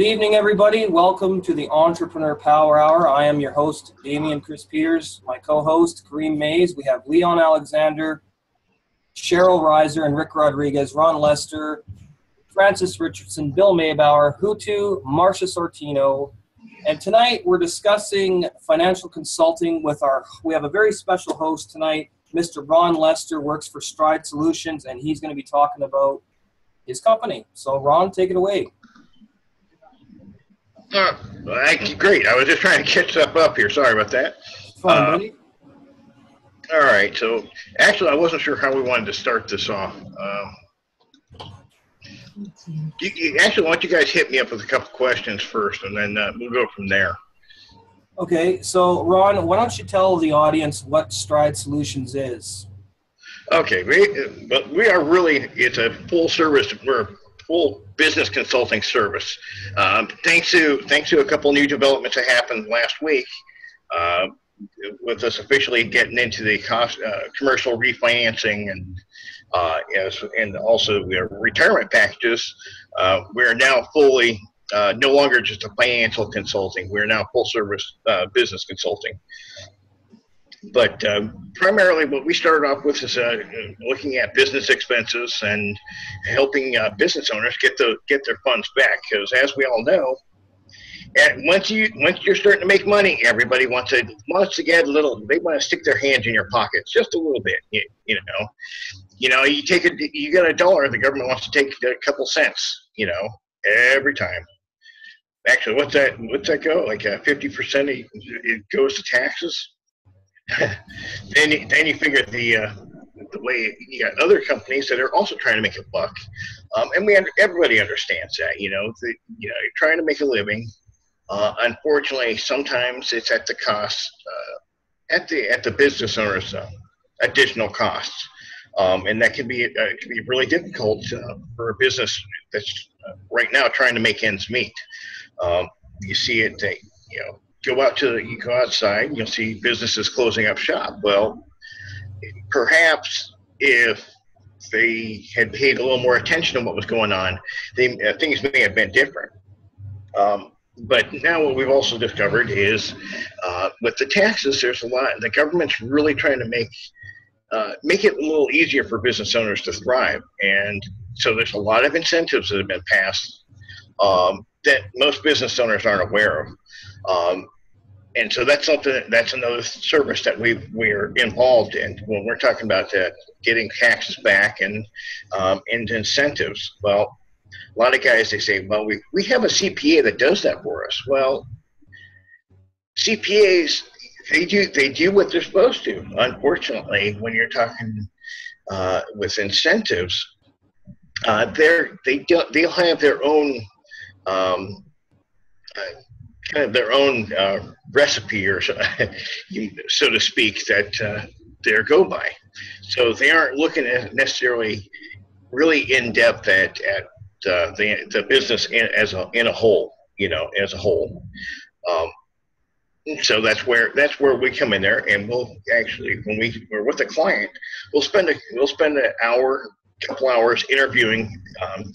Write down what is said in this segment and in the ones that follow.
Good evening, everybody. Welcome to the Entrepreneur Power Hour. I am your host, Damian Chris Peters. My co-host, Kareem Mays. We have Leon Alexander, Cheryl Reiser, and Rick Rodriguez, Ron Lester, Francis Richardson, Bill Maybauer, Hutu, Marcia Sortino. And tonight we're discussing financial consulting with we have a very special host tonight. Mr. Ron Lester works for Stride Solutions, and he's going to be talking about his company. So Ron, take it away. Great. I was just trying to catch up here. Sorry about that. Fine, buddy. All right. So actually, I wasn't sure how we wanted to start this off. Actually, why don't you guys hit me up with a couple questions first, and then we'll go from there. Okay. So, Ron, why don't you tell the audience what Stride Solutions is? Okay. We are really, it's a full service, we're a full business consulting service. Thanks to a couple new developments that happened last week, with us officially getting into the commercial refinancing and also the retirement packages. We're now fully no longer just a financial consulting. We're now full service business consulting. But primarily what we started off with is looking at business expenses and helping business owners get their funds back. Because as we all know, and once you're starting to make money, everybody wants to get a little. They want to stick their hands in your pockets just a little bit. You got $1, the government wants to take a couple cents. Every time. Actually, what's that go? Like 50% it goes to taxes. then you figure the way you got other companies that are also trying to make a buck, and everybody understands that. You're trying to make a living. Unfortunately, sometimes it's at the cost at the business owner's additional costs, and that can be really difficult for a business that's right now trying to make ends meet. You see it. You go outside, you'll see businesses closing up shop. Well, perhaps if they had paid a little more attention to what was going on, things may have been different. But now what we've also discovered is with the taxes, there's a lot. The government's really trying to make it a little easier for business owners to thrive. And so there's a lot of incentives that have been passed that most business owners aren't aware of. And so that's another service that we're involved in when we're talking about getting taxes back and incentives. Well, a lot of guys, they say, well, we have a CPA that does that for us. Well, CPAs, they do what they're supposed to. Unfortunately, when you're talking with incentives, they'll have their own kind of their own recipe, or so to speak, that they go by. So they aren't looking at necessarily really in depth at the business in a whole. So that's where we come in there, and we'll actually, when we're with a client, we'll spend an hour, couple hours interviewing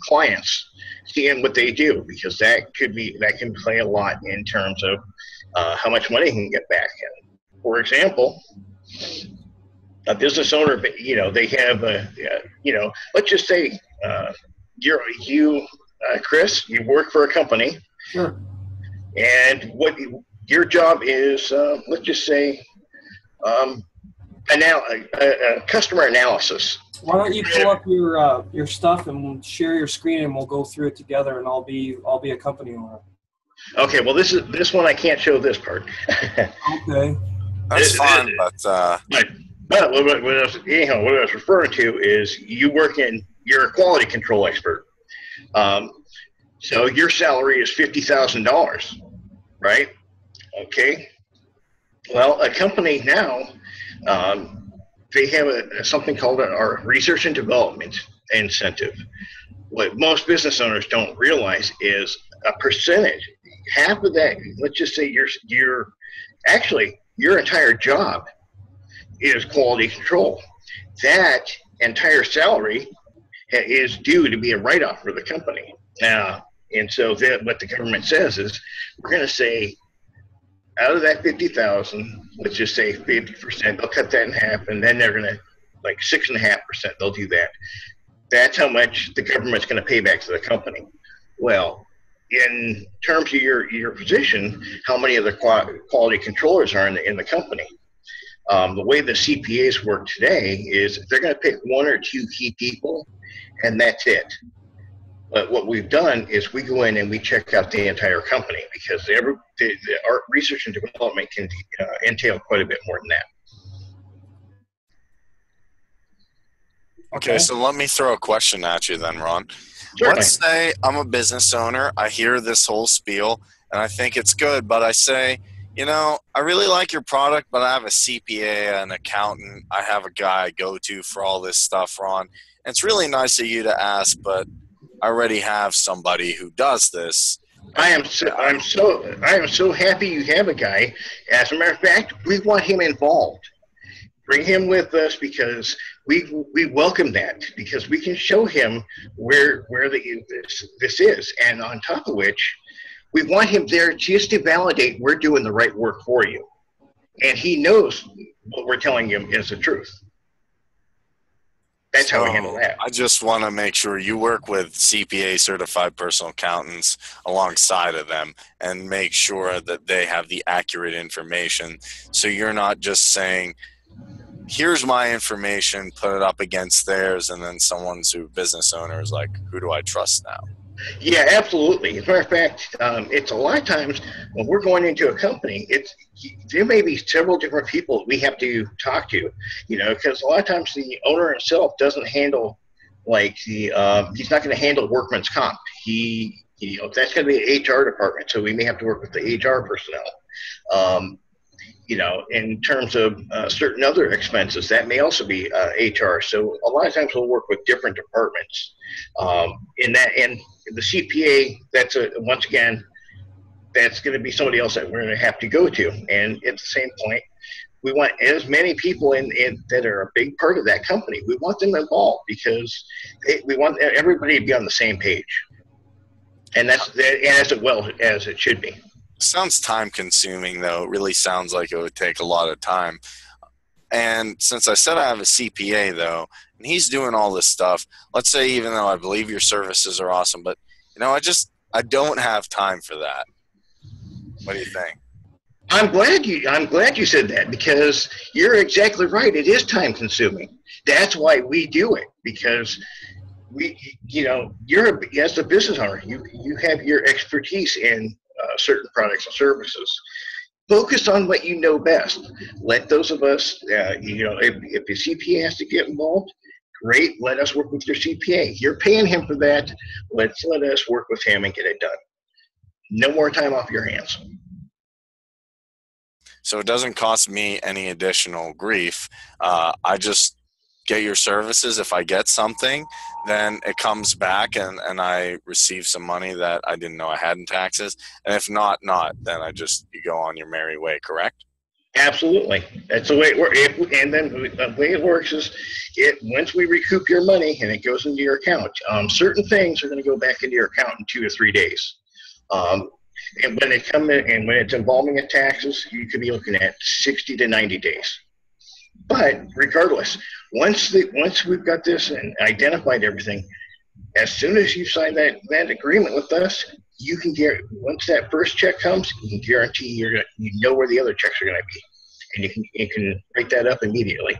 clients, seeing what they do, because that can play a lot in terms of how much money can get back. And for example, a business owner, they have let's just say Chris, you work for a company. Sure. And what your job is, let's just say, customer analysis. Why don't you pull up your stuff and share your screen, and we'll go through it together, and I'll be a company owner. Okay. Well, this one I can't show this part. Okay. That's fine, but what I was referring to is you're a quality control expert. So your salary is $50,000, right? Okay. Well, a company now, they have something called our research and development incentive. What most business owners don't realize is a percentage, half of that. Let's just say your entire job is quality control. That entire salary is due to be a write-off for the company. Now, And so what the government says is, we're going to say, out of that 50,000, let's just say 50%, they'll cut that in half, and then they're going to, like 6.5%, they'll do that. That's how much the government's going to pay back to the company. Well, in terms of your position, how many of the quality controllers are in the company? The way the CPAs work today is they're going to pick one or two key people, and that's it. But what we've done is we go in and we check out the entire company, because our research and development can entail quite a bit more than that. Okay, so let me throw a question at you then, Ron. Certainly. Let's say I'm a business owner. I hear this whole spiel, and I think it's good, but I say, I really like your product, but I have a CPA, an accountant. I have a guy I go to for all this stuff, Ron. And it's really nice of you to ask, but I already have somebody who does this. I am so happy you have a guy. As a matter of fact, we want him involved. Bring him with us, because we welcome that, because we can show him where this is, and on top of which, we want him there just to validate we're doing the right work for you, and he knows what we're telling him is the truth. That's how we handle that. I just want to make sure you work with CPA certified personal accountants alongside of them and make sure that they have the accurate information. So you're not just saying, here's my information, put it up against theirs, and then someone's business owner is like, who do I trust now? Yeah, absolutely. As a matter of fact, it's a lot of times when we're going into a company, there may be several different people we have to talk to, because a lot of times the owner himself doesn't handle, he's not going to handle workman's comp. That's going to be an HR department, so we may have to work with the HR personnel. In terms of certain other expenses, that may also be HR. So a lot of times we'll work with different departments. In that, and the CPA, once again, that's going to be somebody else that we're going to have to go to. And at the same point, we want as many people in that are a big part of that company. We want them involved, because we want everybody to be on the same page. And that's as well as it should be. Sounds time consuming, though. It really sounds like it would take a lot of time. And since I said I have a CPA, though, and he's doing all this stuff, let's say, even though I believe your services are awesome, but I don't have time for that. What do you think? I'm glad you said that, because you're exactly right. It is time consuming. That's why we do it, because you're as a business owner, you have your expertise in certain products and services. Focus on what you know best. Let those of us, if the CPA has to get involved, great. Let us work with your CPA. You're paying him for that. Let us work with him and get it done. No more time off your hands. So it doesn't cost me any additional grief. I just get your services. If I get something, then it comes back and I receive some money that I didn't know I had in taxes. And if not, then you go on your merry way, correct? Absolutely. That's the way it works. And then the way it works is once we recoup your money and it goes into your account, certain things are going to go back into your account in 2 to 3 days. And when it's involving in taxes, you could be looking at 60 to 90 days. But regardless, once we've got this and identified everything, as soon as you sign that agreement with us, you can once that first check comes, you can guarantee you know where the other checks are going to be, and you can write that up immediately.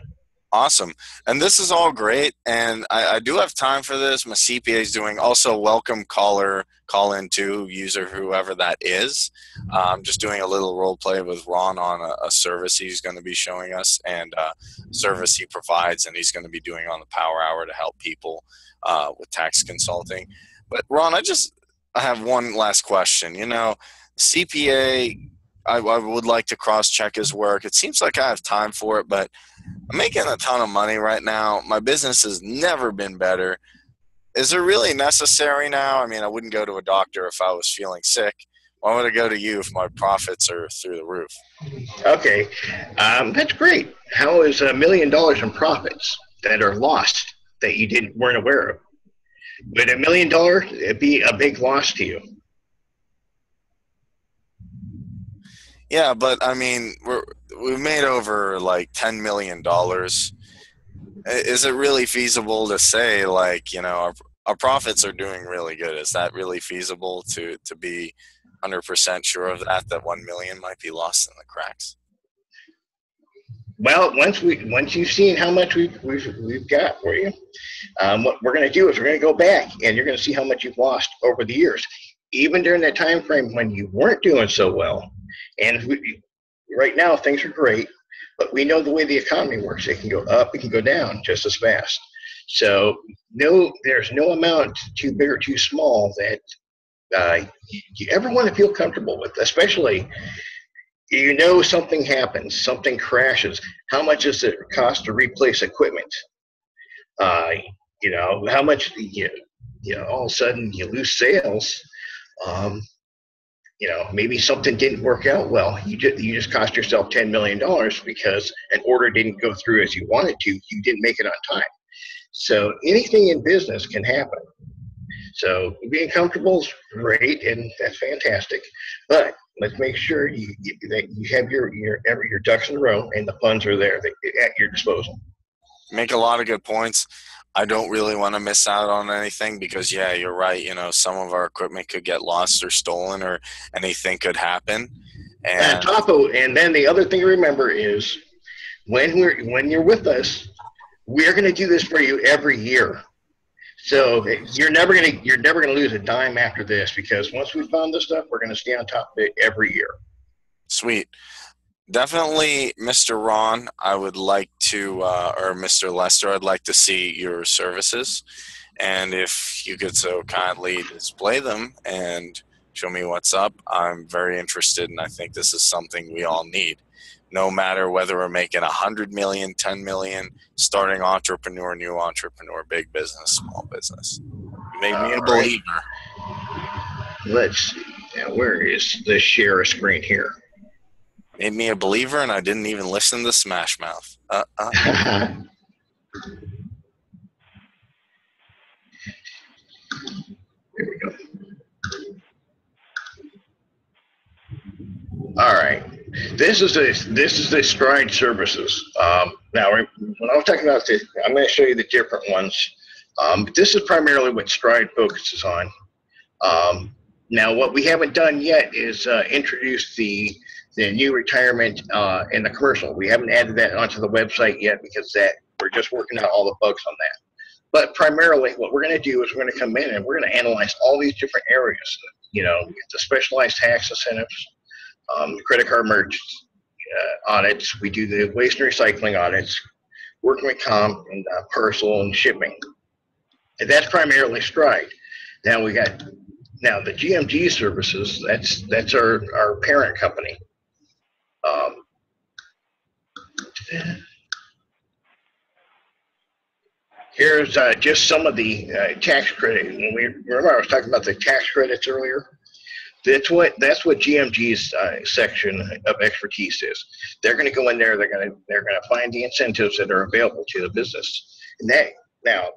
Awesome. And this is all great. And I do have time for this. My CPA is doing also welcome caller, call in to user, whoever that is. I'm just doing a little role play with Ron on a service he's going to be showing us and a service he provides, and he's going to be doing on the Power Hour to help people with tax consulting. But Ron, I have one last question. CPA, I would like to cross-check his work. It seems like I have time for it, but I'm making a ton of money right now. My business has never been better. Is it really necessary now? I mean, I wouldn't go to a doctor if I was feeling sick. Why would I go to you if my profits are through the roof? Okay, that's great. How is $1 million in profits that are lost that you weren't aware of? Would $1 million be a big loss to you? Yeah, but I mean, we made over like $10 million. Is it really feasible to say, like, you know, our profits are doing really good? Is that really feasible to be 100% sure of that 1 million might be lost in the cracks? Well, once you've seen how much we've got for you, what we're going to do is we're going to go back and you're going to see how much you've lost over the years, even during that time frame when you weren't doing so well. And right now things are great, but we know the way the economy works. It can go up, it can go down just as fast. So there's no amount too big or too small that you ever want to feel comfortable with, especially something happens, something crashes. How much does it cost to replace equipment? How much, all of a sudden you lose sales. Maybe something didn't work out well. You just cost yourself $10 million because an order didn't go through as you wanted to. You didn't make it on time. So anything in business can happen. So being comfortable is great, and that's fantastic. But let's make sure that you have your ducks in a row and the funds are there at your disposal. Make a lot of good points. I don't really want to miss out on anything because, yeah, you're right. You know, some of our equipment could get lost or stolen, or anything could happen. And then the other thing to remember is when you're with us, we're going to do this for you every year. So you're never gonna lose a dime after this, because once we found this stuff, we're gonna stay on top of it every year. Sweet. Definitely, Mr. Ron, I would like to, or Mr. Lester, I'd like to see your services. And if you could so kindly display them and show me what's up, I'm very interested, and I think this is something we all need. No matter whether we're making 100 million, 10 million, starting entrepreneur, new entrepreneur, big business, small business. You made me a believer. Let's see. Now, where is the share screen here? Made me a believer, and I didn't even listen to Smash Mouth. There we go. All right. This is the Stride services. Now, when I was talking about this, I'm going to show you the different ones. But this is primarily what Stride focuses on. Now, what we haven't done yet is introduce the new retirement and the commercial. We haven't added that onto the website yet because we're just working out all the bugs on that. But primarily, what we're going to do is we're going to come in and we're going to analyze all these different areas. The specialized tax incentives, credit card merge audits. We do the waste and recycling audits, working with comp and parcel and shipping. And that's primarily Stride. Now the GMG services. That's our parent company. Here's just some of the tax credit. Remember I was talking about the tax credits earlier. That's what GMG's section of expertise is. They're going to go in there. They're going to find the incentives that are available to the business. And now,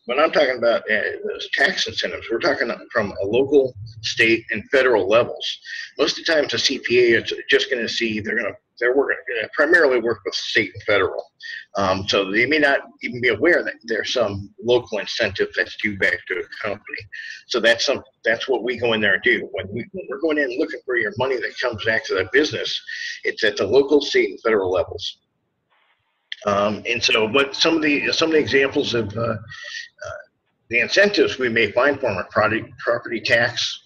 when I'm talking about those tax incentives, we're talking from a local, state, and federal levels. Most of the times, a CPA is just going to see they're going to primarily work with state and federal. So they may not even be aware that there's some local incentive that's due back to a company. So that's what we go in there and do. When we're going in and looking for your money that comes back to the business, it's at the local, state, and federal levels. And so, what some of the examples of the incentives we may find for them are property tax.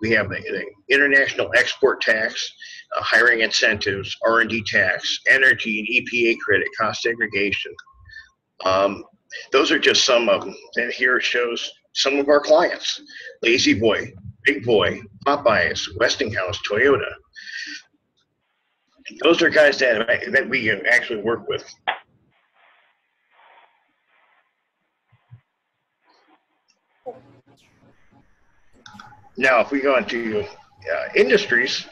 We have the international export tax, hiring incentives, R&D tax, energy and EPA credit, cost segregation. Those are just some of them. And here it shows some of our clients: Lazy Boy, Big Boy, Popeyes, Westinghouse, Toyota. Those are guys that we actually work with. Now, if we go into industries,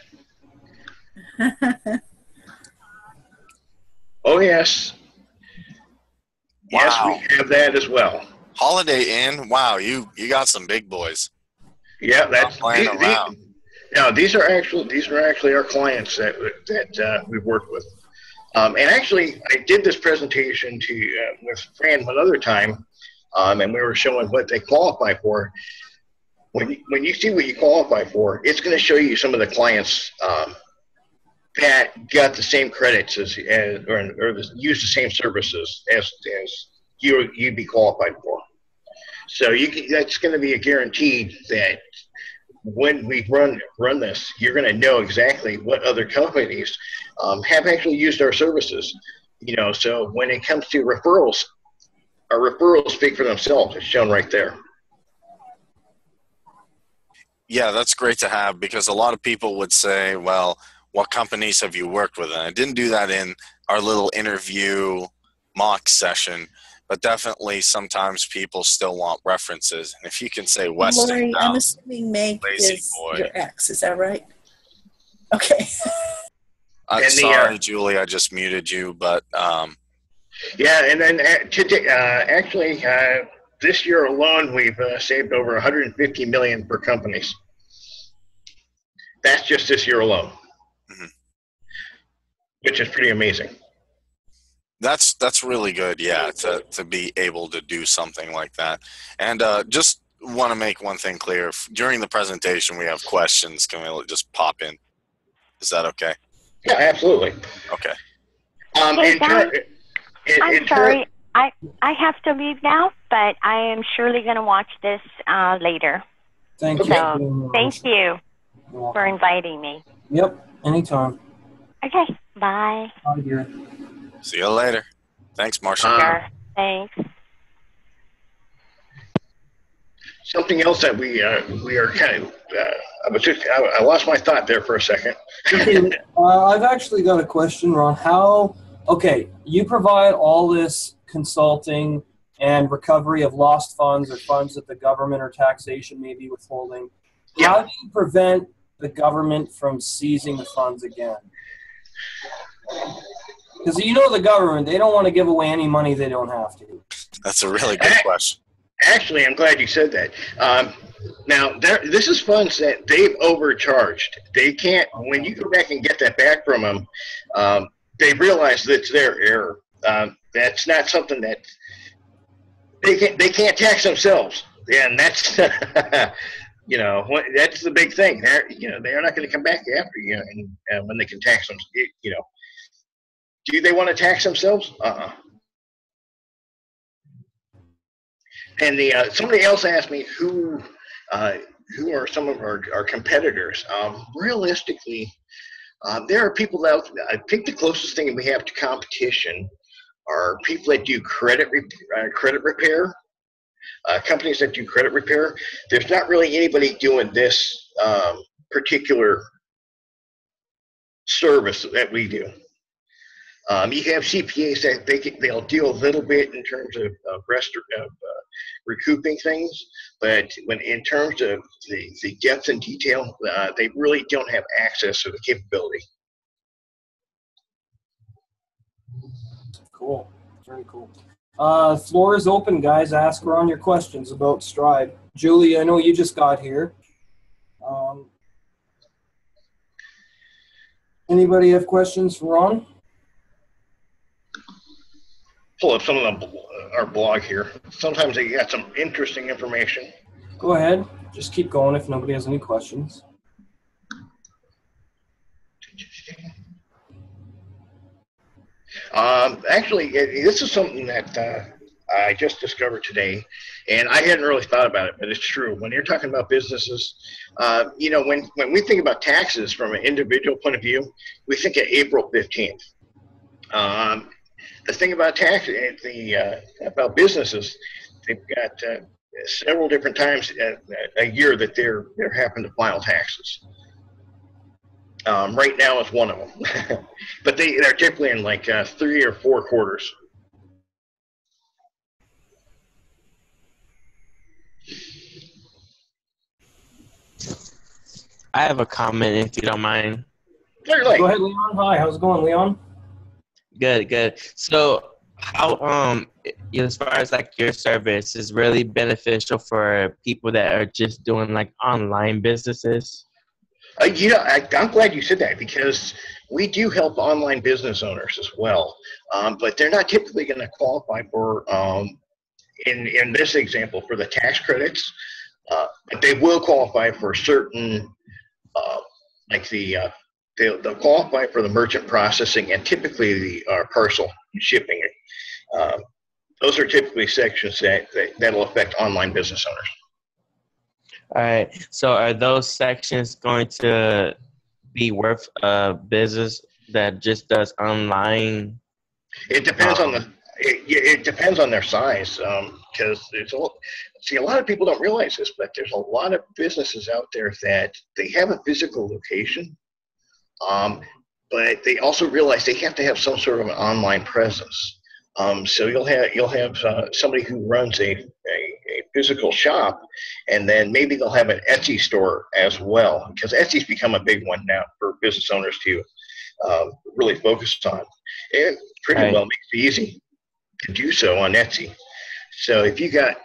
oh yes, wow. Yes, we have that as well. Holiday Inn. Wow, you got some big boys. Yeah, Not playing around. No, these are actually our clients that we've worked with. And actually, I did this presentation with Fran one other time, and we were showing what they qualify for. When you see what you qualify for, it's going to show you some of the clients that got the same credits or use the same services as you'd be qualified for. So that's going to be a guaranteed that when we run this, you're going to know exactly what other companies have actually used our services. So when it comes to referrals, our referrals speak for themselves. It's shown right there. Yeah, that's great to have, because a lot of people would say, well, what companies have you worked with? And I didn't do that in our little interview mock session, but definitely sometimes people still want references. And if you can say Westinghouse, I'm assuming Meg is your ex. Is that right? Okay. I'm sorry, Julie, I just muted you, but yeah, and then today, this year alone, we've saved over $150 million for companies. That's just this year alone, which is pretty amazing. That's really good, yeah, to be able to do something like that. And just want to make one thing clear. During the presentation, we have questions. Can we just pop in? Is that okay? Yeah, absolutely. Okay. Hey, guys, I'm sorry. I have to leave now, but I am surely going to watch this later. Thank you. So, thank you for inviting me. Yep, anytime. Okay, bye. Bye, dear. See you later. Thanks, Marcia. Sure. Thanks. Something else that we are kind of I lost my thought there for a second. I've actually got a question, Ron. You provide all this consulting and recovery of lost funds or funds that the government or taxation may be withholding. Yeah. How do you prevent the government from seizing the funds again? Because the government, they don't want to give away any money they don't have to. That's a really good question. Actually, I'm glad you said that. Now, this is funds that they've overcharged. They can't, when you go back and get that back from them, they realize that it's their error. That's not something that they can't tax themselves. And that's, that's the big thing. They're not going to come back after you and when they can tax them, Do they want to tax themselves? And somebody else asked me who are some of our competitors. Realistically, there are people that I think the closest thing we have to competition are people that do credit repair, companies that do credit repair. There's not really anybody doing this particular service that we do. You have CPAs that they'll deal a little bit in terms of recouping things, but in terms of the depth and detail, they really don't have access to the capability. Cool. Very cool. Floor is open, guys. Ask Ron your questions about Stride. Julie, I know you just got here. Anybody have questions for Ron? Pull up some of our blog here. Sometimes they got some interesting information. Go ahead. Just keep going if nobody has any questions. Actually, this is something that I just discovered today, and I hadn't really thought about it, but it's true. When you're talking about businesses, when we think about taxes from an individual point of view, we think of April 15th. The thing about about businesses, they've got several different times a year that they're having to file taxes. Right now is one of them, but they're typically in like 3 or 4 quarters. I have a comment if you don't mind. Go ahead, Leon. Hi, how's it going, Leon? Good. So how as far as like your service is really beneficial for people that are just doing like online businesses? I'm glad you said that, because we do help online business owners as well, but they're not typically going to qualify for, in this example, for the tax credits, but they will qualify for certain, like they'll qualify for the merchant processing and typically the parcel shipping. Those are typically sections that'll affect online business owners. All right. So are those sections going to be worth a business that just does online? It depends on it depends on their size, because a lot of people don't realize this, but there's a lot of businesses out there that they have a physical location, but they also realize they have to have some sort of an online presence. So you'll have somebody who runs a physical shop, and then maybe they'll have an Etsy store as well, because Etsy's become a big one now for business owners to really focus on. And pretty well makes it easy to do so on Etsy. So if you got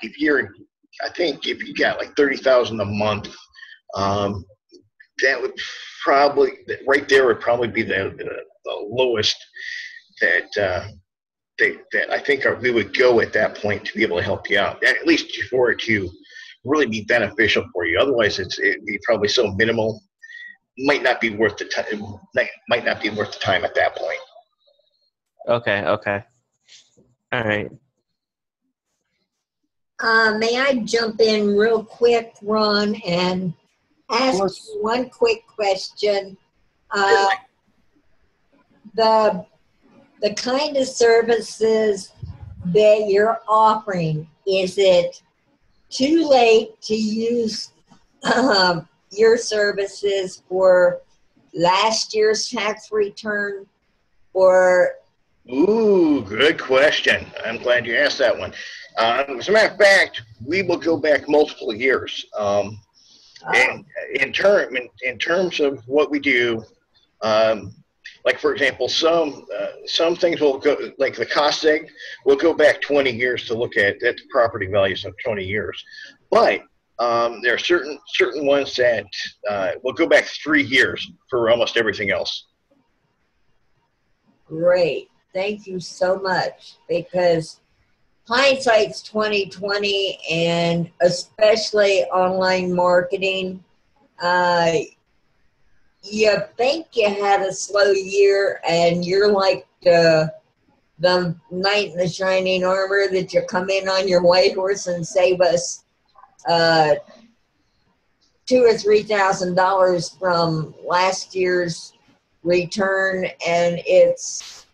like 30,000 a month, that would probably right there would probably be the lowest that I think we would go at that point to be able to help you out, at least for it to really be beneficial for you. Otherwise, it'd be probably so minimal, might not be worth the time. Might not be worth the time at that point. Okay. All right. May I jump in real quick, Ron, and ask you one quick question? The kind of services that you're offering, is it too late to use your services for last year's tax return, or? Ooh, good question. I'm glad you asked that one. As a matter of fact, we will go back multiple years. And in terms of what we do, like for example, some things will go, like the cost seg will go back 20 years to look at the property values of 20 years. But there are certain ones that will go back 3 years for almost everything else. Great. Thank you so much, because hindsight's 20/20, and especially online marketing. You think you had a slow year, and you're like the knight in the shining armor that you come in on your white horse and save us $2,000 or $3,000 from last year's return, and it's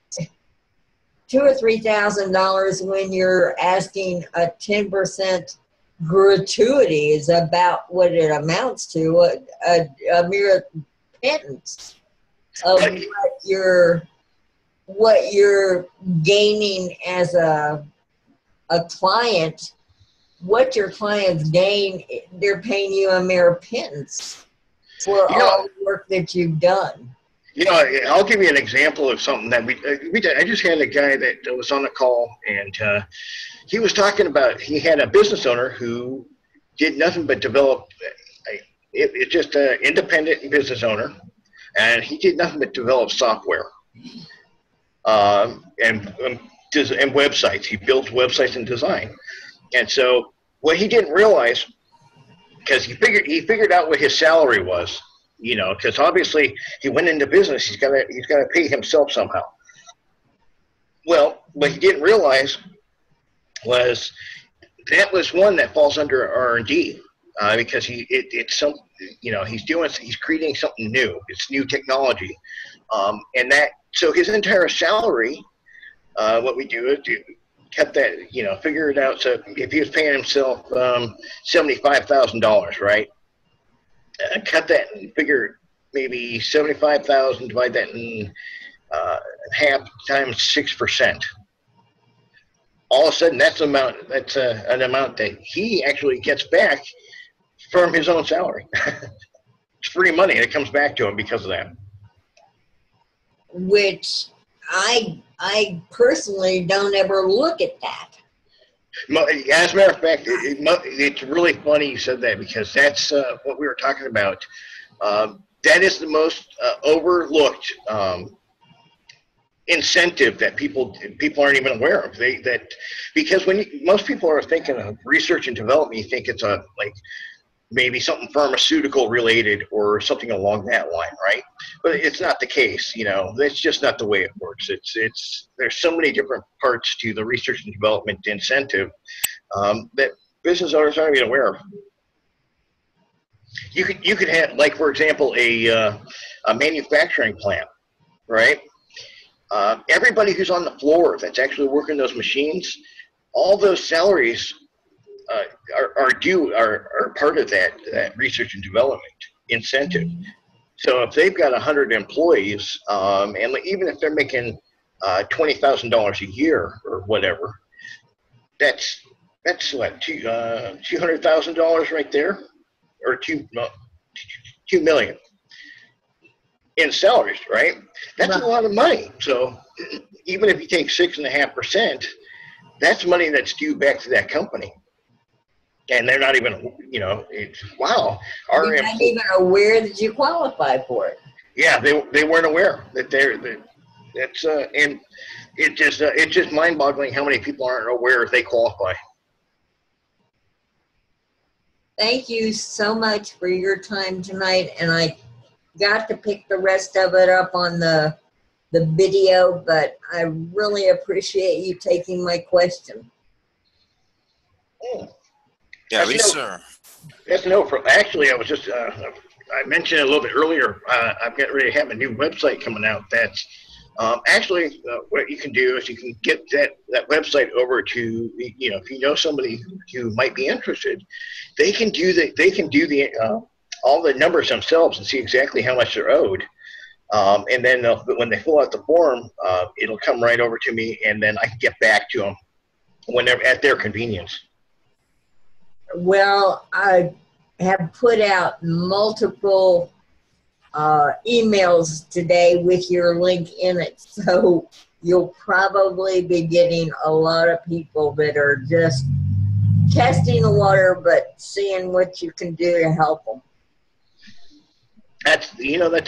$2,000 or $3,000 when you're asking a 10% gratuity is about what it amounts to, a mere pittance of what you're gaining as a client. What your clients gain, they're paying you a mere pittance for all the work that you've done. I'll give you an example of something that we did. I just had a guy that was on the call, and he was talking about, he had a business owner who did nothing but develop. It's just an independent business owner, and he did nothing but develop software and websites. He builds websites and design. And so what he didn't realize, because he figured out what his salary was, because obviously he went into business, he's got to pay himself somehow. Well, what he didn't realize was that was one that falls under R&D, because he's creating something new. It's new technology, so his entire salary, what we do is cut that, figure it out. So if he was paying himself $75,000, right? Cut that and figure maybe 75,000, divide that in half times 6%. All of a sudden, that's an amount that he actually gets back from his own salary. It's free money that comes back to him because of that. Which I I personally don't ever look at that. As a matter of fact, it's really funny you said that, because that's what we were talking about. That is the most overlooked incentive that people aren't even aware of. Because when most people are thinking of research and development, you think it's maybe something pharmaceutical related or something along that line, right? But it's not the case. That's just not the way it works. There's so many different parts to the research and development incentive that business owners aren't even aware of. You could have, like, for example, a manufacturing plant, right? Everybody who's on the floor that's actually working those machines, all those salaries are part of that research and development incentive. So if they've got 100 employees, and even if they're making $20,000 a year or whatever, that's what, $200,000 right there, or $2 million in salaries, right? That's a lot of money. So even if you take 6.5%, that's money that's due back to that company. And they're not even, wow. You're not even aware that you qualify for it. Yeah, they weren't aware that and it's just mind-boggling how many people aren't aware if they qualify. Thank you so much for your time tonight, and I got to pick the rest of it up on the video, but I really appreciate you taking my question. Yeah, Lisa. Yes, no. Actually, I was just I mentioned it a little bit earlier. I'm getting ready to have a new website coming out. That's actually what you can do is you can get that website over to, if you know somebody who might be interested, they can do all the numbers themselves and see exactly how much they're owed. And then when they fill out the form, it'll come right over to me, and then I can get back to them whenever at their convenience. Well, I have put out multiple emails today with your link in it, so you'll probably be getting a lot of people that are just testing the water, but seeing what you can do to help them. That's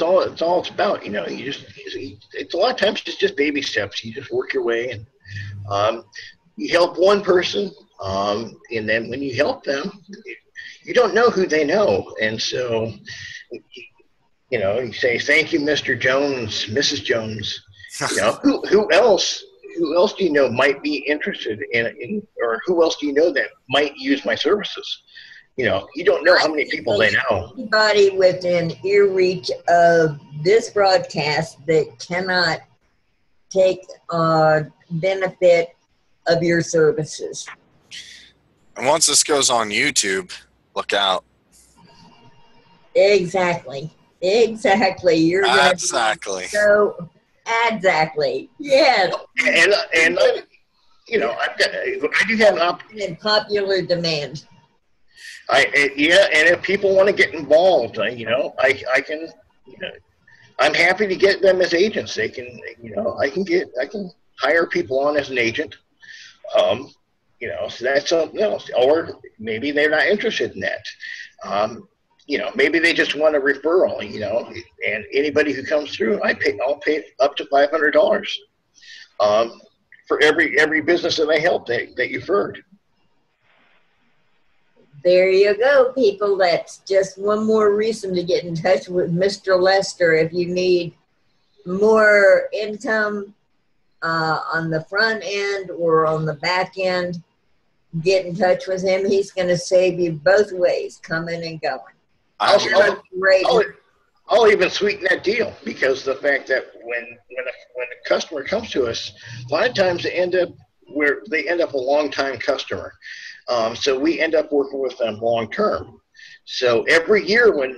all it's about. It's a lot of times it's just baby steps. You just work your way, and you help one person, and then when you help them, you don't know who they know, and so you say, "Thank you, Mr. Jones, Mrs. Jones." Who else do you know might be interested in, or who else do you know that might use my services? You don't know how many people they know. Anybody within ear reach of this broadcast that cannot take benefit of your services. And once this goes on YouTube, look out. Exactly. You're exactly. So exactly. Yes. And I do have in popular demand. And if people want to get involved, I can. I'm happy to get them as agents. They can, I can hire people on as an agent. So that's something else. Or maybe they're not interested in that. Maybe they just want a referral. And anybody who comes through, I'll pay up to $500 for every business that I help that you've heard. There you go, people. That's just one more reason to get in touch with Mr. Lester if you need more income on the front end or on the back end. Get in touch with him. He's going to save you both ways, coming and going. I'll even sweeten that deal, because the fact that when a customer comes to us, a lot of times they end up a long-time customer. So we end up working with them long term. So every year when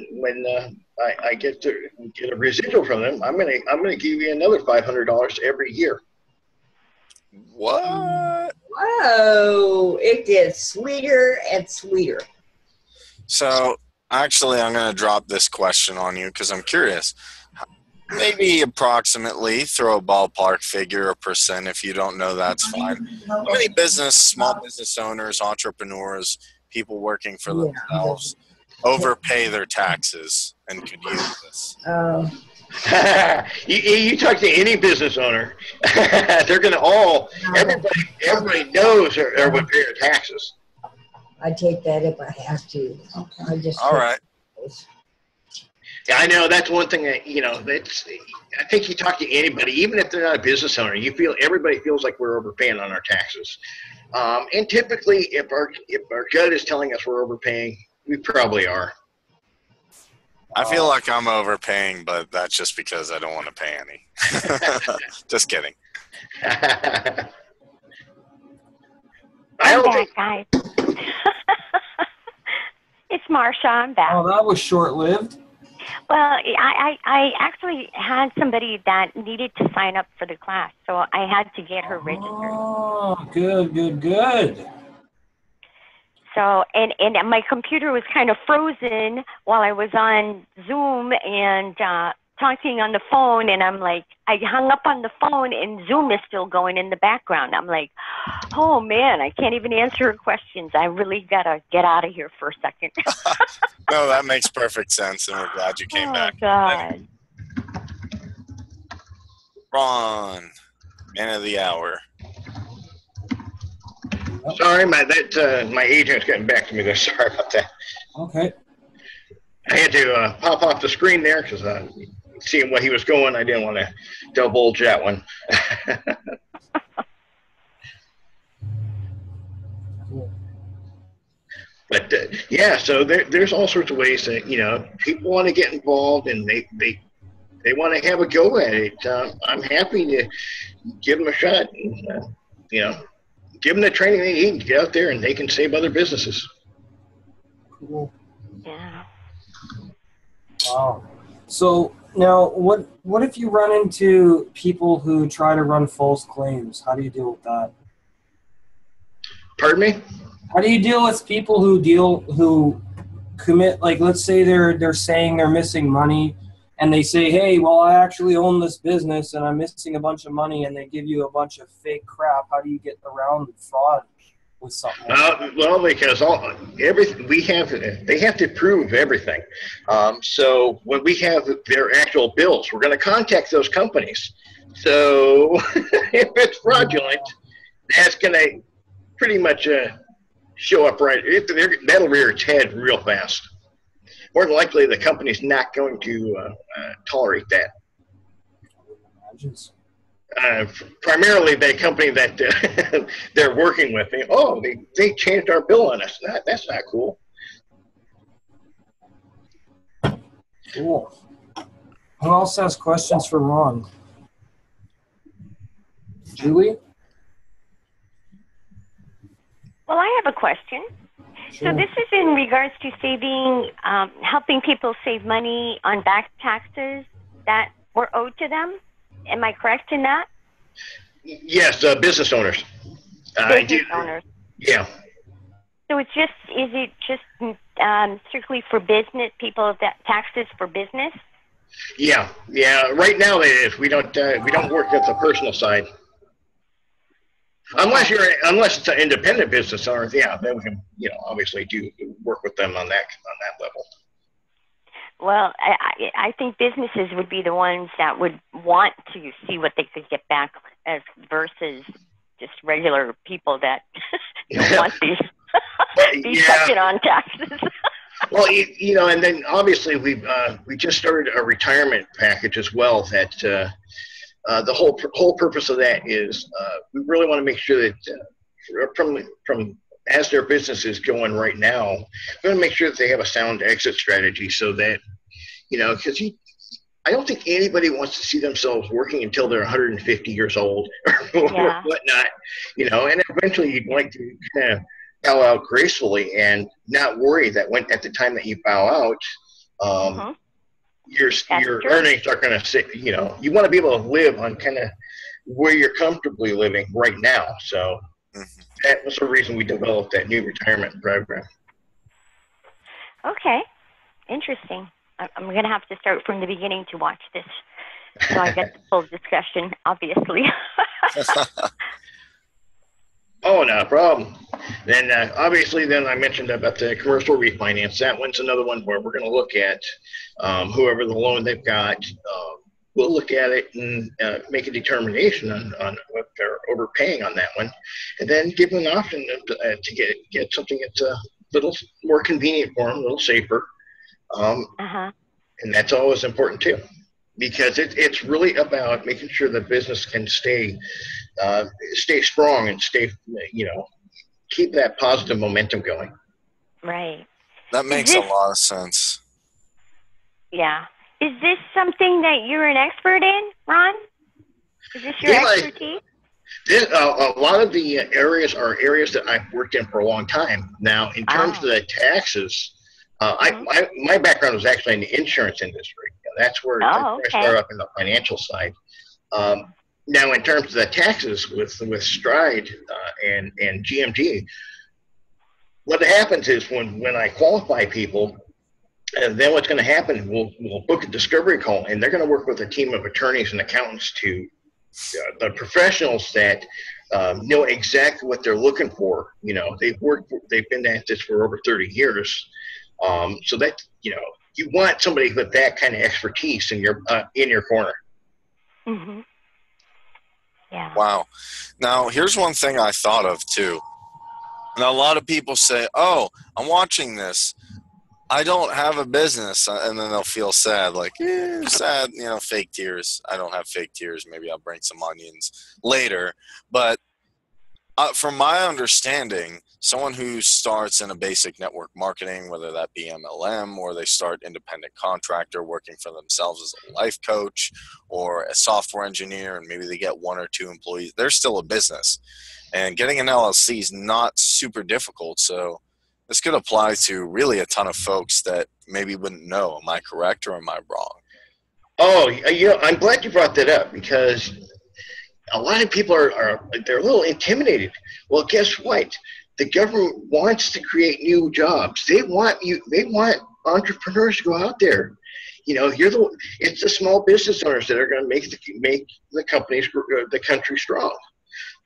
I get a residual from them, I'm gonna give you another $500 every year. What? Whoa! It gets sweeter and sweeter. So actually, I'm gonna drop this question on you because I'm curious. Maybe approximately, throw a ballpark figure, a percent. If you don't know, that's fine. How many small business owners, entrepreneurs, people working for themselves overpay their taxes and could use this? You talk to any business owner, they're going to everybody knows they're would pay their taxes. I take that if I have to. I just all right. Yeah, I know that's one thing that I think you talk to anybody, even if they're not a business owner, everybody feels like we're overpaying on our taxes. And typically, if our gut is telling us we're overpaying, we probably are. I feel like I'm overpaying, but that's just because I don't want to pay any. Just kidding. I'm back, guys. It's Marsha. I'm back. Oh, that was short-lived. Well, I actually had somebody that needed to sign up for the class, so I had to get her registered. Oh, good. So, and my computer was kind of frozen while I was on Zoom and talking on the phone, and I'm like, I hung up on the phone, and Zoom is still going in the background. I'm like, oh, man, I can't even answer her questions. I really got to get out of here for a second. No, that makes perfect sense, and we're glad you came back. Oh, God. Ron, man of the hour. Sorry, my agent's getting back to me there. Sorry about that. Okay. I had to pop off the screen there because seeing what he was going, I didn't want to divulge that one. But yeah, so there's all sorts of ways that people want to get involved and they want to have a go at it. I'm happy to give them a shot. And, give them the training they need to get out there and they can save other businesses. Cool. Yeah. Wow. So now, what if you run into people who try to run false claims? How do you deal with that? Pardon me? How do you deal with people who commit, like, let's say they're saying they're missing money, and they say, hey, well, I actually own this business and I'm missing a bunch of money, and they give you a bunch of fake crap. How do you get around fraud with something like that? Well, because they have to prove everything. So when we have their actual bills, we're going to contact those companies. So if it's fraudulent, that's going to pretty much show up right. That'll rear its head real fast. More than likely, the company's not going to tolerate that. Primarily, the company that they're working with. They changed our bill on us. That's not cool. Cool. Who else has questions for Ron? Julie? Well, I have a question. Sure. So this is in regards to saving, helping people save money on back taxes that were owed to them. Am I correct in that? Yes, business owners. Business owners. Yeah. So is it just strictly for business, people that taxes for business? Yeah. Right now it is. We don't work at the personal side. Unless it's an independent business owner, yeah, then we can, obviously do work with them on that level. Well, I think businesses would be the ones that would want to see what they could get back as versus just regular people that don't want to be checking on taxes. Well, and then obviously we just started a retirement package as well that the whole purpose of that is we really want to make sure that from as their business is going right now, we want to make sure that they have a sound exit strategy so that, because I don't think anybody wants to see themselves working until they're 150 years old or whatnot, and eventually you'd like to kind of bow out gracefully and not worry that when at the time that you bow out, your earnings are going to sit, you want to be able to live on kind of where you're comfortably living right now. So that was the reason we developed that new retirement program. Okay. Interesting. I'm going to have to start from the beginning to watch this So I get the full discussion, obviously. Oh, no problem. Then obviously, then I mentioned about the commercial refinance. That one's another one where we're going to look at whoever the loan they've got. We'll look at it and make a determination on what they're overpaying on that one, and then give them an option to get something that's a little more convenient for them, a little safer. And that's always important too, because it's really about making sure the business can stay strong and keep that positive momentum going. Right. That makes a lot of sense. Yeah. Is this something that you're an expert in, Ron? Is this your expertise? A lot of the areas are areas that I've worked in for a long time. Now, in terms of the taxes, my background was actually in the insurance industry. That's where I started up in the financial side. Now, in terms of the taxes with Stride and GMG, what happens is when I qualify people, and then what's going to happen, we'll book a discovery call, and they're going to work with a team of attorneys and accountants to the professionals that know exactly what they're looking for. They've been at this for over 30 years. So that, you want somebody with that kind of expertise in your corner. Mm-hmm. Yeah. Wow. Now, here's one thing I thought of too. Now, a lot of people say, "Oh, I'm watching this. I don't have a business," and then they'll feel sad, like, sad, fake tears. I don't have fake tears. Maybe I'll bring some onions later. But from my understanding, someone who starts in a basic network marketing, whether that be MLM or they start independent contractor working for themselves as a life coach or a software engineer, and maybe they get 1 or 2 employees, they're still a business. And getting an LLC is not super difficult. So this could apply to really a ton of folks that maybe wouldn't know. Am I correct or am I wrong? Oh, I'm glad you brought that up, because a lot of people they're a little intimidated. Well, guess what? The government wants to create new jobs. They want entrepreneurs to go out there. It's the small business owners that are going to make the country strong.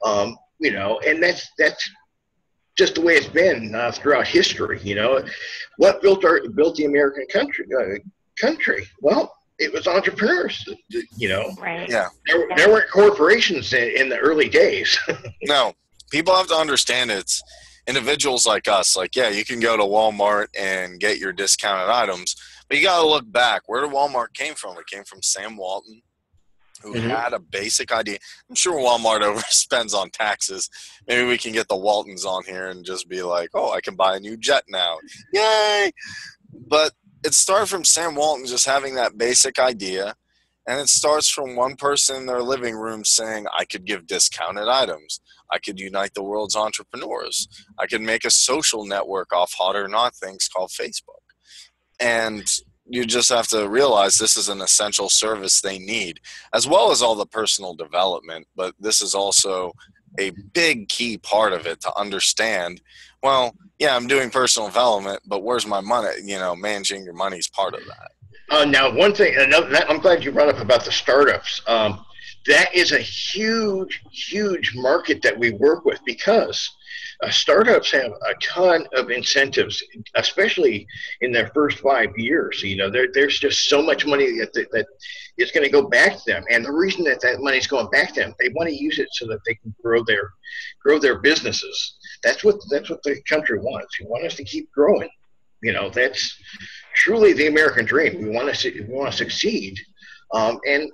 And that's just the way it's been throughout history. What built the American country? Well, it was entrepreneurs. Right. Yeah. There weren't corporations in the early days. No, people have to understand it's individuals like us. Like, yeah, you can go to Walmart and get your discounted items, but you got to look back. Where did Walmart came from? It came from Sam Walton, who had a basic idea. I'm sure Walmart overspends on taxes. Maybe we can get the Waltons on here and just be like, oh, I can buy a new jet now. Yay! But it started from Sam Walton just having that basic idea, and it starts from one person in their living room saying, I could give discounted items. I could unite the world's entrepreneurs. I could make a social network off hot or not things called Facebook. And you just have to realize this is an essential service they need, as well as all the personal development. But this is also a big key part of it to understand, well, yeah, I'm doing personal development, but where's my money? Managing your money is part of that. Now, one thing, I'm glad you brought up about the startups. That is a huge, huge market that we work with, because startups have a ton of incentives, especially in their first 5 years. There's just so much money that is going to go back to them, and the reason that money is going back to them, they want to use it so that they can grow their businesses. That's what the country wants. We want us to keep growing. That's truly the American dream. We want to succeed, and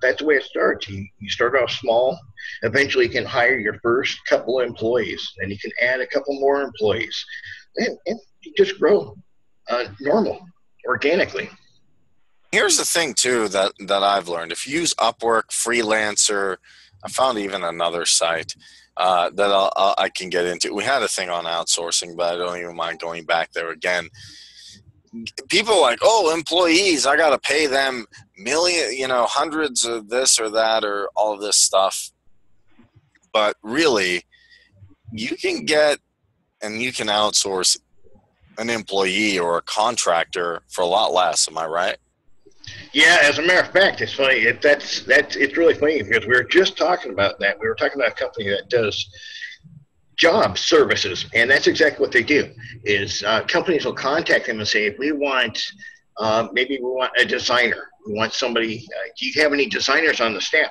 that's the way it starts. You start off small. Eventually, you can hire your first couple of employees, and you can add a couple more employees, and you just grow organically. Here's the thing, too, that I've learned. If you use Upwork, Freelancer, I found even another site that I can get into. We had a thing on outsourcing, but I don't even mind going back there again. People are like, oh, employees, I got to pay them hundreds of this or that or all of this stuff. But really, you can get and you can outsource an employee or a contractor for a lot less. Am I right? Yeah, as a matter of fact, it's funny. It's really funny because we were just talking about that. We were talking about a company that does job services, and that's exactly what they do. Is companies will contact them and say, we want maybe we want a designer. We want somebody. Do you have any designers on the staff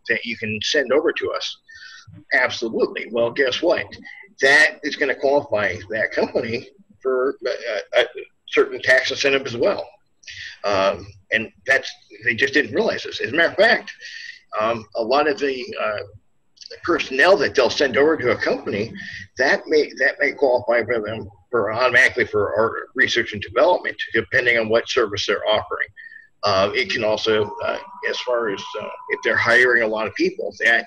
that you can send over to us? Absolutely. Well, guess what? That is going to qualify that company for a certain tax incentive as well. And they just didn't realize this. As a matter of fact, a lot of the personnel that they'll send over to a company, that may qualify for them automatically for our research and development, depending on what service they're offering. It can also, as far as if they're hiring a lot of people, that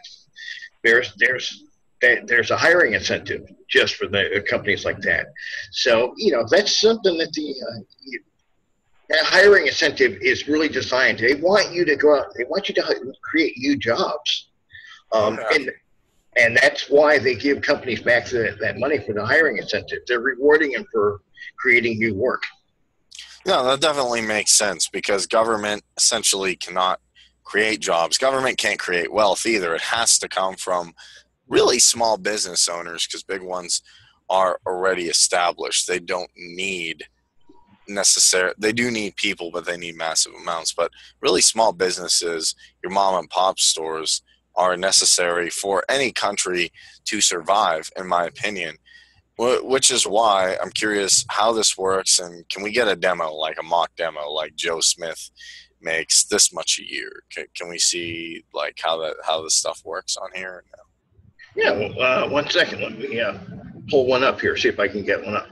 there's a hiring incentive just for the companies like that. So that's something that that hiring incentive is really designed. They want you to go out. They want you to create new jobs, and that's why they give companies back that money for the hiring incentive. They're rewarding them for creating new work. No, that definitely makes sense because government essentially cannot create jobs. Government can't create wealth either. It has to come from really small business owners because big ones are already established. They don't need they do need people, but they need massive amounts. But really small businesses, your mom and pop stores, are necessary for any country to survive, in my opinion, which is why I'm curious how this works. And can we get a demo, like a mock demo, like Joe Smith makes this much a year? Can we see like how this stuff works on here? No? Yeah, well, 1 second. Let me pull one up here, see if I can get one up.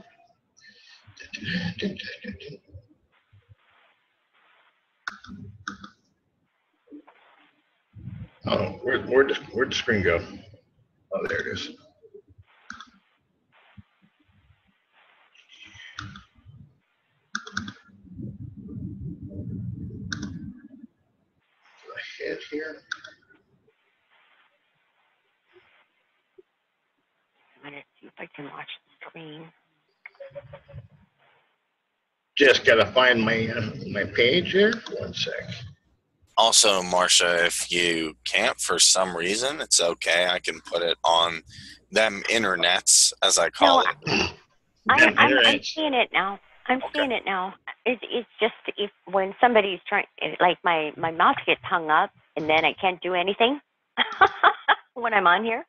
Oh, where'd the screen go? Oh, there it is. I hit here. I'm going to see if I can watch the screen. Just gotta find my page here. 1 sec. Also, Marcia, if you can't for some reason, it's okay. I can put it on them internets, as I call it. I'm seeing it now. Seeing it now. It's just if when somebody's trying, like my mouth gets hung up, and then I can't do anything when I'm on here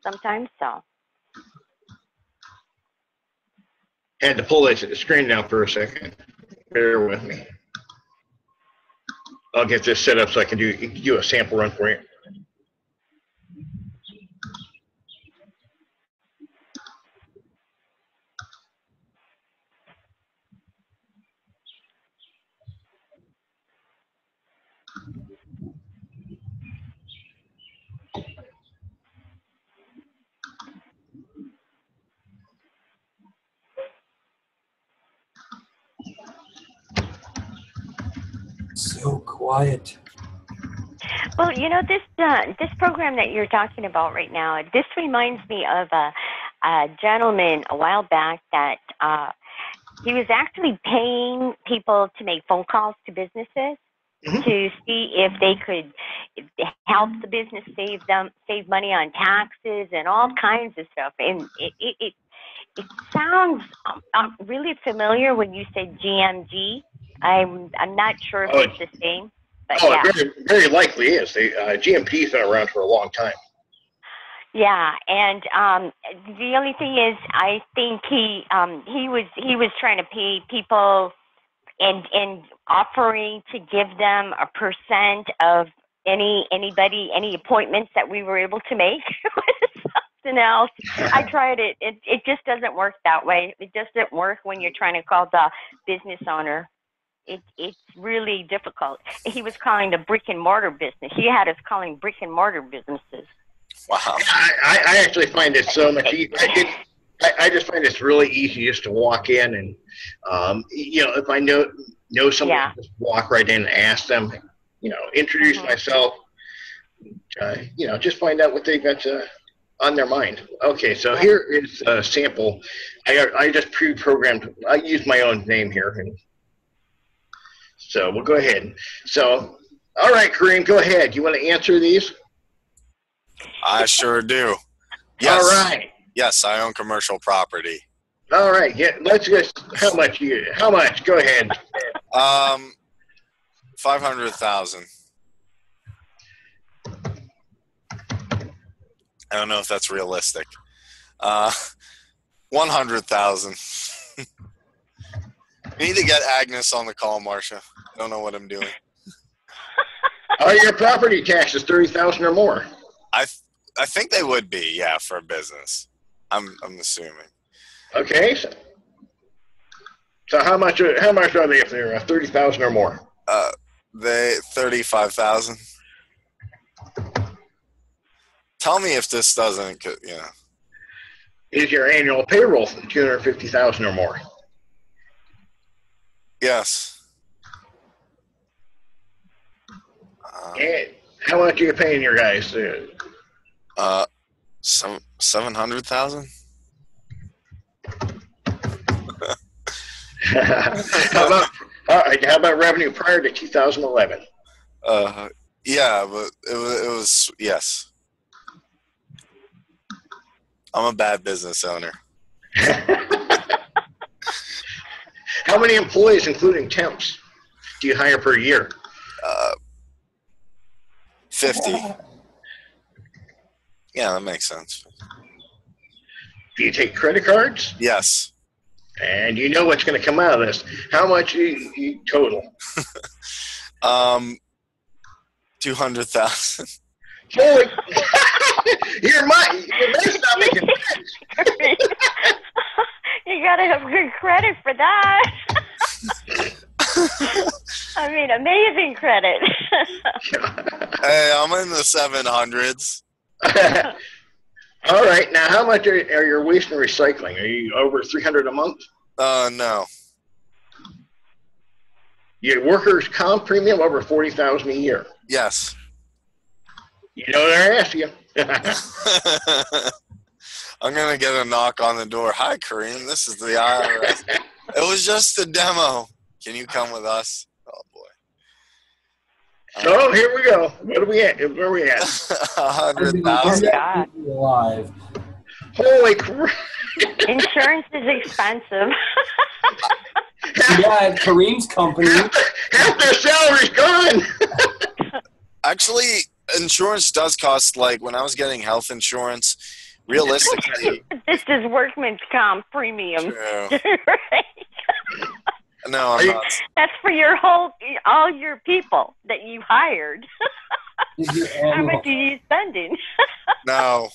sometimes. So. Had to pull the screen down for a second. Bear with me. I'll get this set up so I can do a sample run for you. So quiet. Well, this program that you're talking about right now, this reminds me of a gentleman a while back that he was actually paying people to make phone calls to businesses to see if they could help the business save money on taxes and all kinds of stuff. And it sounds really familiar when you said GMG. I'm not sure if it's the same. But yeah. It very, very likely is. GMP's been around for a long time. Yeah, and the only thing is, I think he was trying to pay people and offering to give them a percent of any appointments that we were able to make. Something else. I tried it. It just doesn't work that way. It doesn't work when you're trying to call the business owner. It's really difficult. He was calling the brick and mortar business. He had us calling brick and mortar businesses. Wow. I actually find it so much easier. I just find it's really easy just to walk in and, if I know someone, just walk right in and ask them, introduce myself, just find out what they've got on their mind. Okay, so here is a sample. I just pre-programmed. I use my own name here. And So we'll go ahead. So, all right, Kareem, go ahead. You want to answer these? I sure do. Yes. All right. Yes, I own commercial property. All right. Yeah, let's just how much? Go ahead. 500,000. I don't know if that's realistic. 100,000. We need to get Agnes on the call, Marcia. I don't know what I'm doing. Are your property taxes 30,000 or more? I think they would be, yeah, for a business. I'm assuming. Okay. So how much are they if they're 30,000 or more? They 35,000. Tell me if this doesn't, Is your annual payroll 250,000 or more? Yes. And how much are you paying your guys? 700,000. How about revenue prior to 2011? Yeah, but it was yes. I'm a bad business owner. How many employees, including temps, do you hire per year? 50. Yeah, that makes sense. Do you take credit cards? Yes. And you know what's going to come out of this. How much you total? 200,000. Holy! You're not making sense. You gotta have good credit for that. I mean, amazing credit. Hey, I'm in the 700s. All right. Now, how much are your waste and recycling? Are you over 300 a month? No. Your workers' comp premium over 40,000 a year. Yes. You know what I asked you. I'm gonna get a knock on the door. Hi, Kareem. This is the IRS. It was just a demo. Can you come with us? Oh boy. So here we go. What are we at? Where are we at? 100,000. Live. Holy crap! Insurance is expensive. Yeah, at Kareem's company. Half their salary's gone. Actually, insurance does cost, like, when I was getting health insurance, realistically. This is workman's comp premium. True. Right? No, I'm not. That's for all your people that you hired. How much are you spending? No.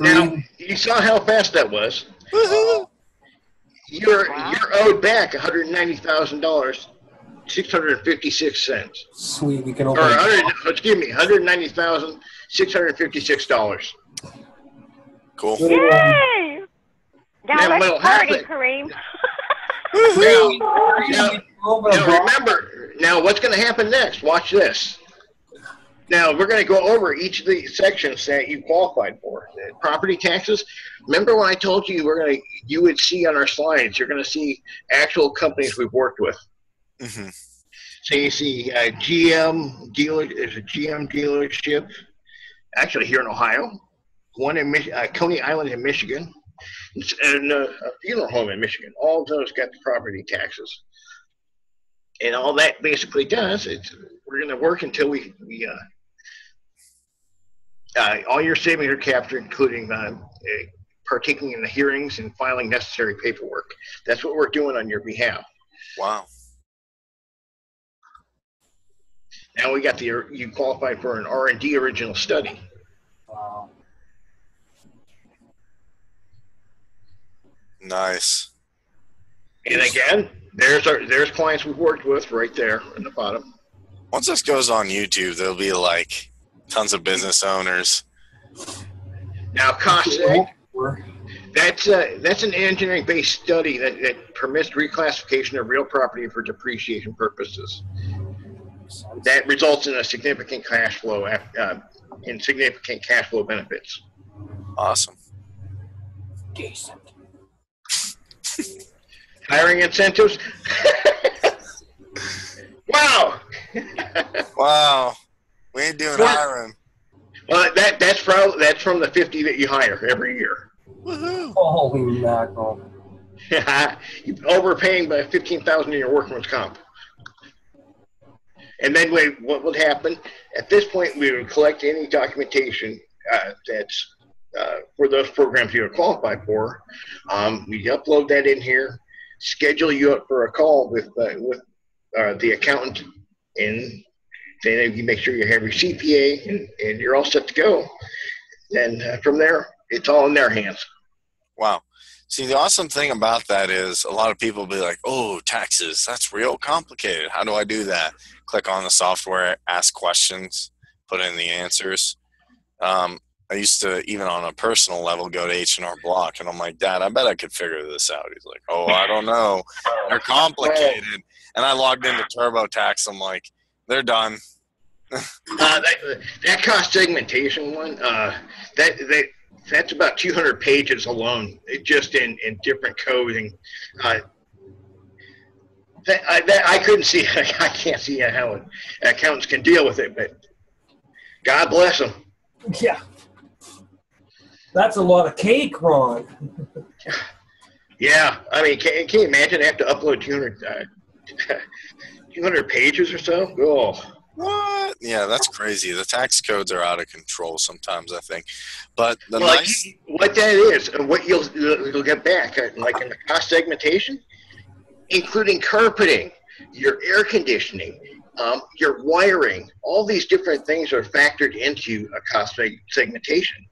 Now, you saw how fast that was. You're owed back $190,000, 656 cents. Sweet, we can open. $190,656. Cool. Yay! Now let's party, Kareem. Now remember, what's going to happen next? Watch this. Now, we're going to go over each of the sections that you qualified for. Property taxes. Remember when I told you you would see on our slides, you're going to see actual companies we've worked with. Mm-hmm. So you see GM dealer. There's a GM dealership, actually here in Ohio, one in Coney Island in Michigan, and a funeral home in Michigan. All of those got the property taxes. And all that basically does is we're going to work until we all your savings are captured, including partaking in the hearings and filing necessary paperwork. That's what we're doing on your behalf. Wow. Now we got you qualified for an R&D original study. Wow. Nice. And again, there's clients we've worked with right there in the bottom. Once this goes on YouTube, there'll be like tons of business owners. Now, cost seg, that's an engineering-based study that permits reclassification of real property for depreciation purposes. That results in a significant cash flow benefits. Awesome. Decent. Hiring incentives. Wow. Wow. We ain't doing hiring. Well, that's from the 50 that you hire every year. Woohoo. Holy mackerel. You're overpaying by $15,000 in your workman's comp. And then what would happen? At this point, we would collect any documentation that's for those programs you are qualified for. We upload that in here, schedule you up for a call with the accountant, and then you make sure you have your CPA, and you're all set to go. And from there, it's all in their hands. Wow. See, the awesome thing about that is a lot of people be like, oh, taxes, that's real complicated. How do I do that? Click on the software, ask questions, put in the answers. I used to, even on a personal level, go to H&R Block, and I'm like, Dad, I bet I could figure this out. He's like, oh, I don't know. They're complicated. And I logged into TurboTax. I'm like, they're done. That cost segmentation one, that's about 200 pages alone, just in different coding. I couldn't see. I can't see how accountants can deal with it, but God bless them. Yeah. That's a lot of cake, Ron. Yeah, I mean, can you imagine? I have to upload 200 pages or so? Oh. What? Yeah, that's crazy. The tax codes are out of control sometimes, I think. But what that is, what you'll get back, like in the cost segmentation, including carpeting, your air conditioning, your wiring, all these different things are factored into a cost segmentation.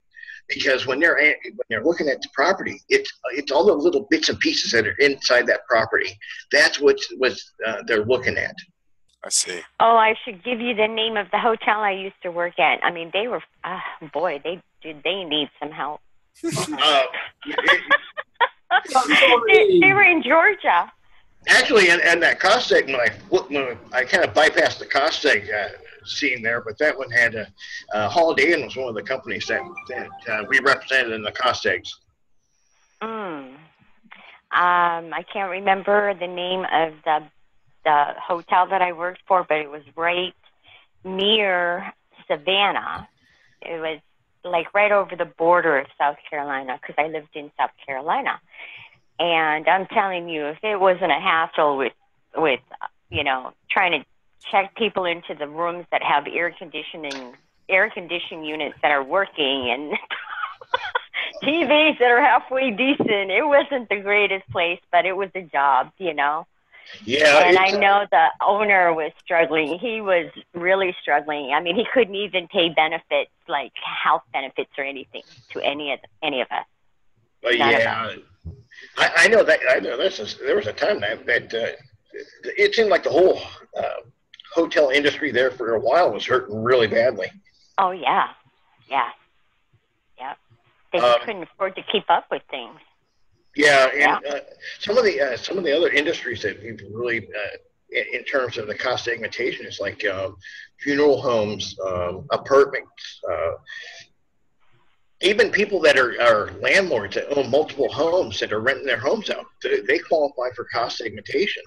Because when they're looking at the property, it's all the little bits and pieces that are inside that property. That's what they're looking at. I see. Oh, I should give you the name of the hotel I used to work at. I mean, they were, they need some help. They were in Georgia. Actually, and that cost segment, I kind of bypassed the cost seg scene there, but that one had Holiday Inn was one of the companies that we represented in the cost segs. I can't remember the name of the hotel that I worked for, but it was right near Savannah. It was like right over the border of South Carolina, because I lived in South Carolina. And I'm telling you, if it wasn't a hassle with trying to check people into the rooms that have air conditioning units that are working and TVs that are halfway decent, it wasn't the greatest place, but it was a job, Yeah, and I know the owner was struggling. He was really struggling. I mean, he couldn't even pay benefits, like health benefits or anything, to any of us. But yeah, I know that. I know this. There was a time that it seemed like the whole hotel industry there for a while was hurting really badly. Oh yeah. They just couldn't afford to keep up with things. Yeah, and some of the other industries that we've really, in terms of the cost segmentation, is like funeral homes, apartments, even people that are landlords that own multiple homes that are renting their homes out. They qualify for cost segmentation.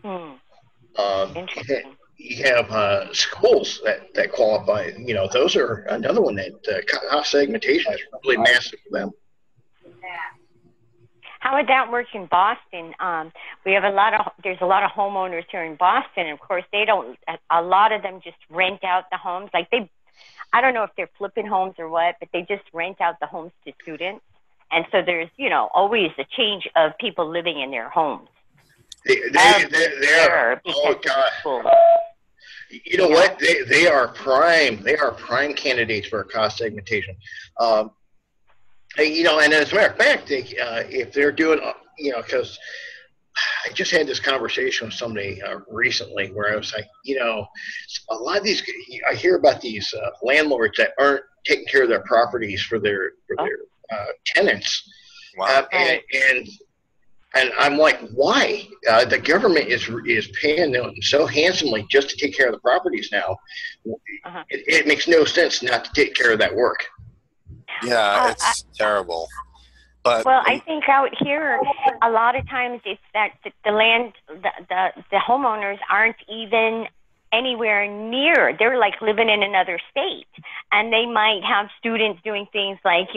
Interesting. You have schools that qualify. Those are another one that cost segmentation is really massive for them. How would that work in Boston? We have there's a lot of homeowners here in Boston. And of course, a lot of them just rent out the homes. Like I don't know if they're flipping homes or what, but they just rent out the homes to students. And so there's, always a change of people living in their homes. They are, oh God. You know what? They are prime. They are prime candidates for a cost segmentation. And as a matter of fact, if they're doing, because I just had this conversation with somebody recently where I was like, a lot of these, I hear about these landlords that aren't taking care of their properties for their tenants. Wow. And I'm like, why? The government is paying them so handsomely just to take care of the properties now. It makes no sense not to take care of that work. Yeah, it's terrible. But well, I think out here, a lot of times it's that the homeowners aren't even anywhere near. They're like living in another state, and they might have students doing things like,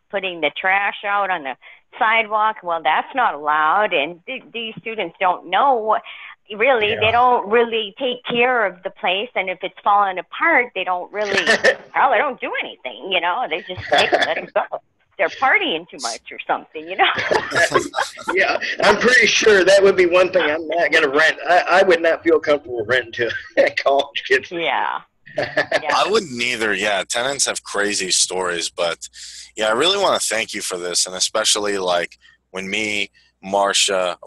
putting the trash out on the sidewalk. Well, that's not allowed, and these students don't know what. Really, Yeah. they don't really take care of the place, and if it's falling apart, they don't really, well, they don't do anything, they just let it go. They're partying too much or something, Yeah, I'm pretty sure that would be one thing I'm not going to rent. I would not feel comfortable renting to college kids. Yeah. I wouldn't either. Yeah, tenants have crazy stories, but yeah, I really want to thank you for this, and especially like when Marcia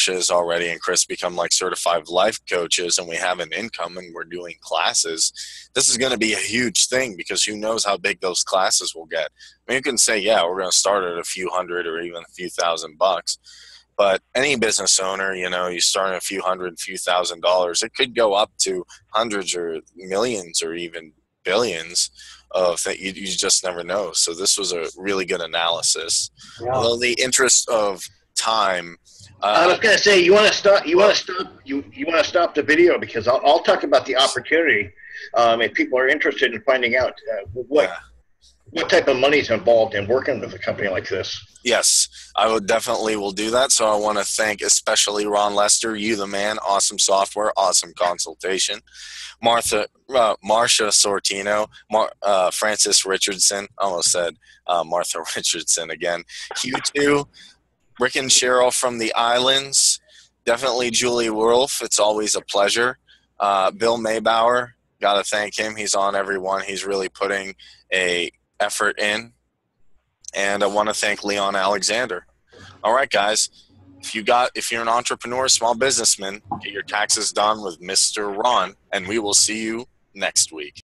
is already, and Chris become like certified life coaches, and we have an income and we're doing classes. This is going to be a huge thing because who knows how big those classes will get. I mean, you can say, yeah, we're going to start at a few hundred or even a few $1,000, but any business owner, you start at a few hundred, few $1,000s. It could go up to hundreds or millions or even billions of that. You just never know. So this was a really good analysis. Yeah. Although the interest of time. I was going to say, you want to stop the video because I'll talk about the opportunity if people are interested in finding out what type of money is involved in working with a company like this. Yes, I will do that. So I want to thank especially Ron Lester, you the man, awesome software, awesome consultation. Marcia Sortino, Francis Richardson, almost said Martha Richardson again. Q2, Rick and Cheryl from the Islands, definitely Julie Wolf. It's always a pleasure. Bill Maybauer, got to thank him. He's on every one. He's really putting a effort in. And I want to thank Leon Alexander. All right, guys. If you're an entrepreneur, small businessman, get your taxes done with Mr. Ron, and we will see you next week.